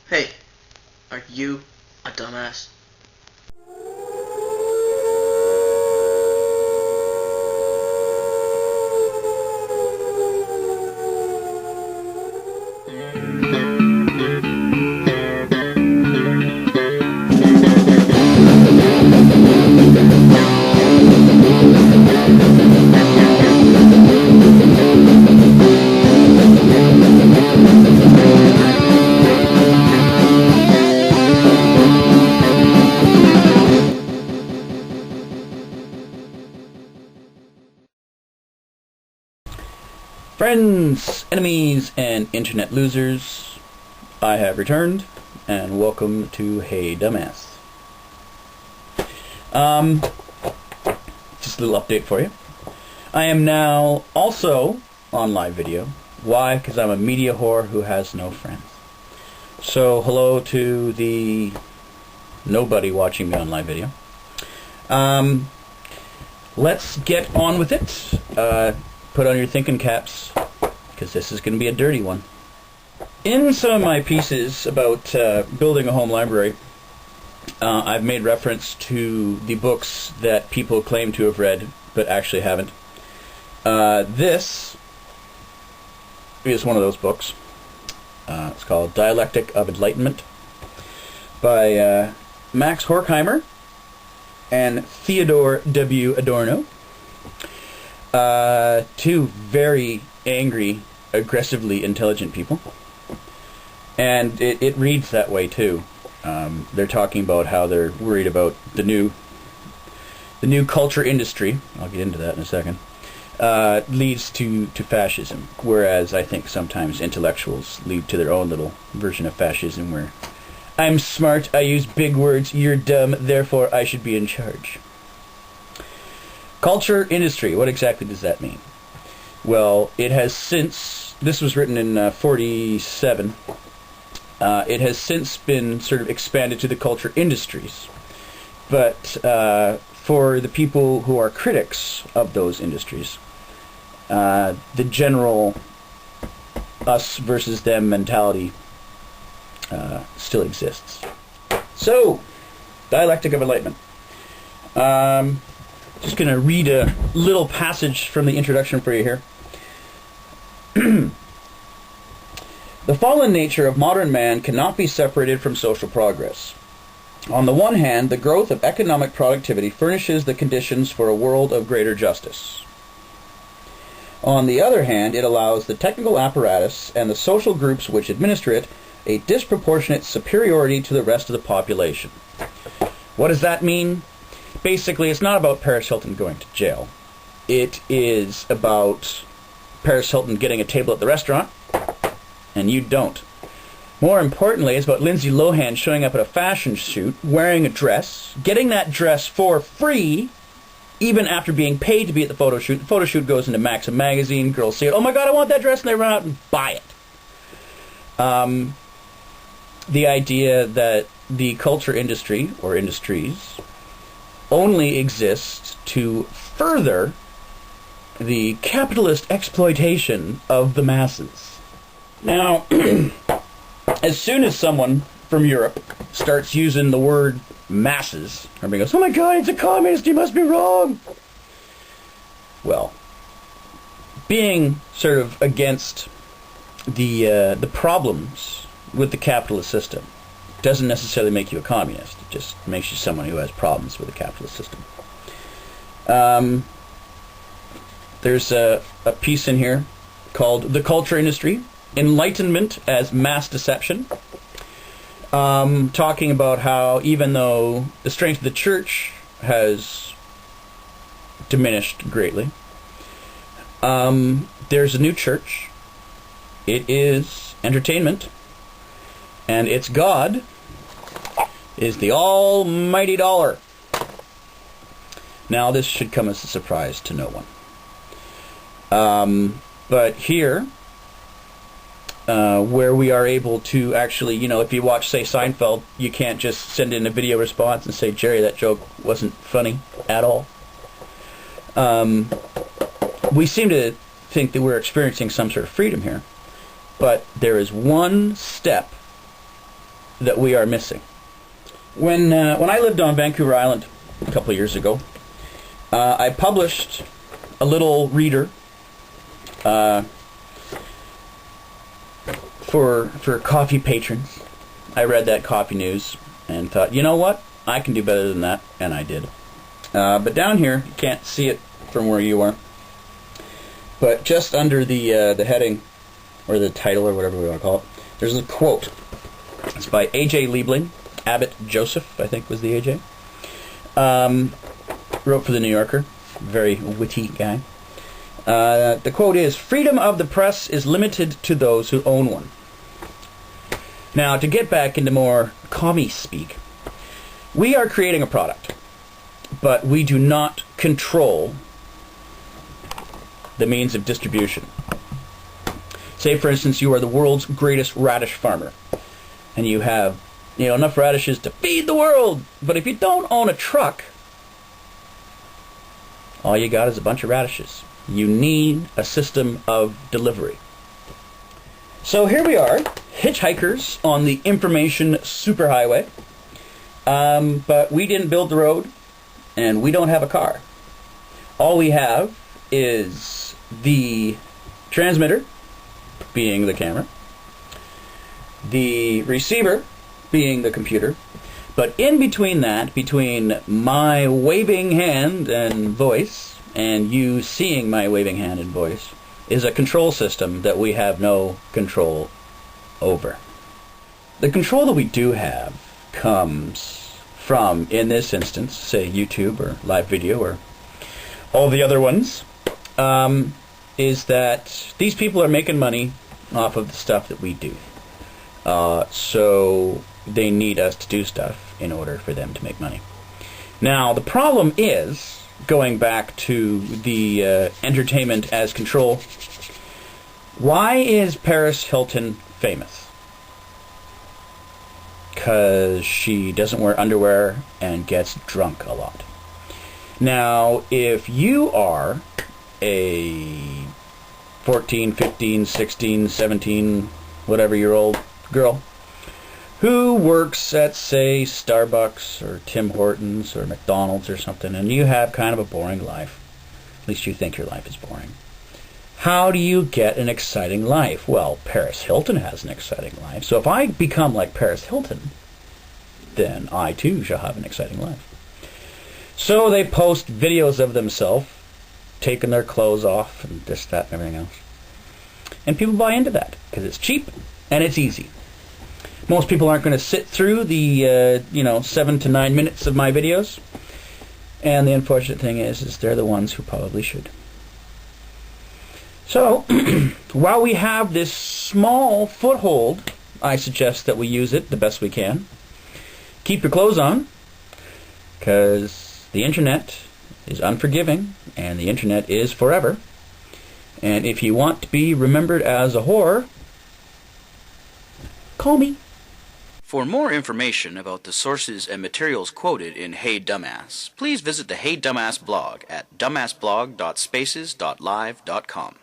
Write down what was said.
Hey, are you a dumbass? Friends, enemies, and internet losers, I have returned, and welcome to Hey Dumbass. Just a little update for you. I am now also on live video. Why? Because I'm a media whore who has no friends. So, hello to the nobody watching me on live video. Let's get on with it. Put on your thinking caps, because this is going to be a dirty one. In some of my pieces about building a home library, I've made reference to the books that people claim to have read, but actually haven't. This is one of those books. It's called Dialectic of Enlightenment by Max Horkheimer and Theodore W. Adorno. Two very angry, aggressively intelligent people. And it reads that way too. They're talking about how they're worried about the new culture industry. I'll get into that in a second. Leads to fascism, whereas I think sometimes intellectuals lead to their own little version of fascism where I'm smart, I use big words, you're dumb, therefore I should be in charge. Culture industry, what exactly does that mean? Well, it has since, this was written in 47, it has since been sort of expanded to the culture industries. But for the people who are critics of those industries, the general us versus them mentality still exists. So, Dialectic of Enlightenment. Just going to read a little passage from the introduction for you here. The fallen nature of modern man cannot be separated from social progress. On the one hand, the growth of economic productivity furnishes the conditions for a world of greater justice. On the other hand, it allows the technical apparatus and the social groups which administer it a disproportionate superiority to the rest of the population. What does that mean? Basically, it's not about Paris Hilton going to jail. It is about Paris Hilton getting a table at the restaurant, and you don't. More importantly, it's about Lindsay Lohan showing up at a fashion shoot, wearing a dress, getting that dress for free, even after being paid to be at the photo shoot. The photo shoot goes into Maxim magazine, girls see it, oh my god, I want that dress, and they run out and buy it. The idea that the culture industry, or industries, only exists to further the capitalist exploitation of the masses. Now, as soon as someone from Europe starts using the word masses, everybody goes, oh my god, it's a communist, you must be wrong! Well, being sort of against the problems with the capitalist system doesn't necessarily make you a communist. It just makes you someone who has problems with the capitalist system. There's a piece in here called The Culture Industry, Enlightenment as Mass Deception, talking about how even though the strength of the church has diminished greatly, there's a new church. It is entertainment. And its God is the almighty dollar. Now, this should come as a surprise to no one. But here, where we are able to actually, if you watch, say, Seinfeld, you can't just send in a video response and say, Jerry, that joke wasn't funny at all. We seem to think that we're experiencing some sort of freedom here. But there is one step that we are missing. When I lived on Vancouver Island a couple of years ago, I published a little reader for coffee patrons. I read that coffee news and thought, you know what? I can do better than that, and I did. But down here, you can't see it from where you are. But just under the heading, or the title, or whatever we want to call it, there's a quote. It's by A.J. Liebling. Abbott Joseph, I think, was the A.J. Wrote for the New Yorker. Very witty guy. The quote is, "Freedom of the press is limited to those who own one." Now, to get back into more commie speak, we are creating a product, but we do not control the means of distribution. Say, for instance, you are the world's greatest radish farmer, and you have enough radishes to feed the world, but if you don't own a truck, all you got is a bunch of radishes. You need a system of delivery. So here we are, hitchhikers on the information superhighway, but we didn't build the road, and we don't have a car. All we have is the transmitter, being the camera, the receiver, being the computer, but in between that, between my waving hand and voice, and you seeing my waving hand and voice, is a control system that we have no control over. The control that we do have comes from, in this instance, say YouTube or live video or all the other ones, is that these people are making money off of the stuff that we do. So they need us to do stuff in order for them to make money. Now, the problem is, going back to the entertainment as control, why is Paris Hilton famous? Because she doesn't wear underwear and gets drunk a lot. Now, if you are a 14, 15, 16, 17, whatever year old girl who works at, say, Starbucks or Tim Hortons or McDonald's or something, and you have kind of a boring life, at least you think your life is boring, how do you get an exciting life? Well, Paris Hilton has an exciting life, so if I become like Paris Hilton, then I too shall have an exciting life. So they post videos of themselves taking their clothes off and this, that, and everything else. And people buy into that because it's cheap and it's easy. Most people aren't going to sit through the 7 to 9 minutes of my videos. And the unfortunate thing is they're the ones who probably should. So, while we have this small foothold, I suggest that we use it the best we can. Keep your clothes on, because the internet is unforgiving, and the internet is forever. And if you want to be remembered as a whore, call me. For more information about the sources and materials quoted in Hey Dumbass, please visit the Hey Dumbass blog at dumbassblog.spaces.live.com.